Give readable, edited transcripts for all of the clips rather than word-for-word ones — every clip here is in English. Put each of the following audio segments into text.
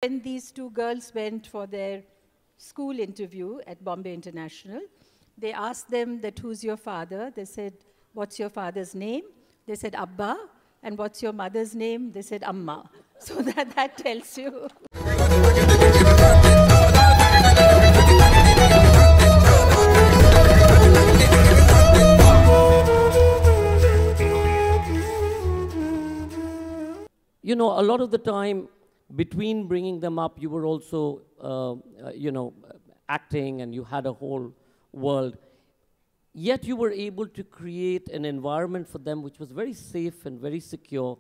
When these two girls went for their school interview at Bombay International, they asked them that, who's your father? They said, what's your father's name? They said, Abba. And what's your mother's name? They said, Amma. So that tells you. You know, a lot of the time, between bringing them up, you were also, acting, and you had a whole world. Yet you were able to create an environment for them which was very safe and very secure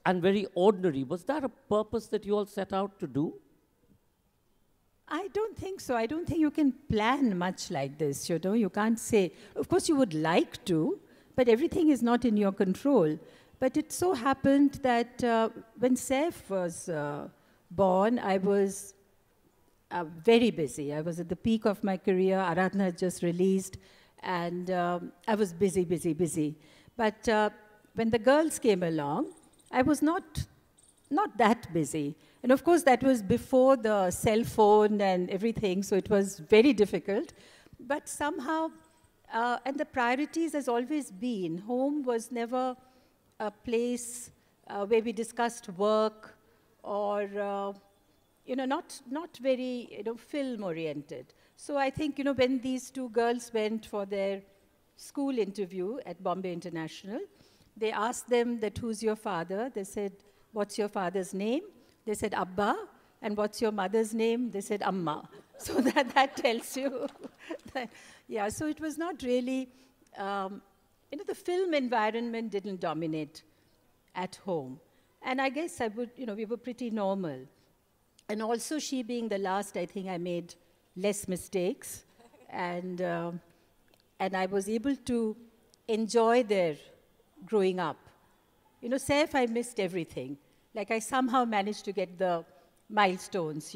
and very ordinary. Was that a purpose that you all set out to do? I don't think so. I don't think you can plan much like this, you know. You can't say, of course you would like to, but everything is not in your control. But it so happened that when Saif was born, I was very busy. I was at the peak of my career. Aradhana had just released, and I was busy. But when the girls came along, I was not that busy. And of course, that was before the cell phone and everything, so it was very difficult. But somehow, and the priorities has always been, home was never a place where we discussed work or, not very, film-oriented. So I think, when these two girls went for their school interview at Bombay International, they asked them that, who's your father? They said, what's your father's name? They said, Abba. And what's your mother's name? They said, Amma. So that tells you. Yeah, so it was not really, the film environment didn't dominate at home. And I guess we were pretty normal. And also she being the last, I think I made less mistakes. And I was able to enjoy their growing up. Saif, I missed everything. Like I somehow managed to get the milestones,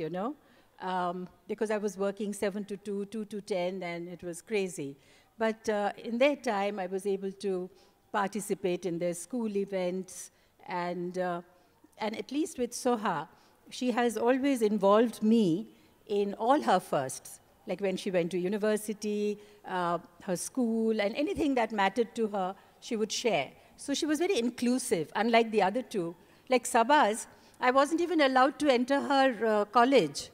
because I was working 7 to 2, 2 to 10, and it was crazy. But in their time, I was able to participate in their school events, and at least with Soha, she has always involved me in all her firsts, like when she went to university, her school, and anything that mattered to her, she would share. So she was very inclusive, unlike the other two. Like Sabaz, I wasn't even allowed to enter her college.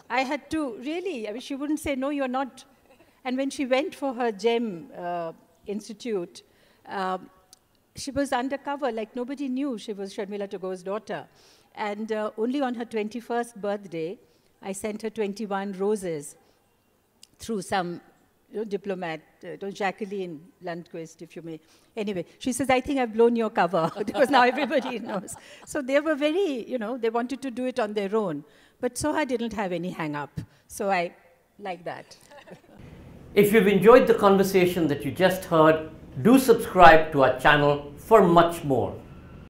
I had to, really, she wouldn't say, no, you're not. And when she went for her GEM institute, she was undercover, like nobody knew she was Sharmila Tagore's daughter. And only on her 21st birthday, I sent her 21 roses through some diplomat, Jacqueline Lundquist, if you may. Anyway, she says, I think I've blown your cover, because now everybody knows. So they were very, they wanted to do it on their own. But Soha didn't have any hang-up, so I like that. If you've enjoyed the conversation that you just heard, do subscribe to our channel for much more.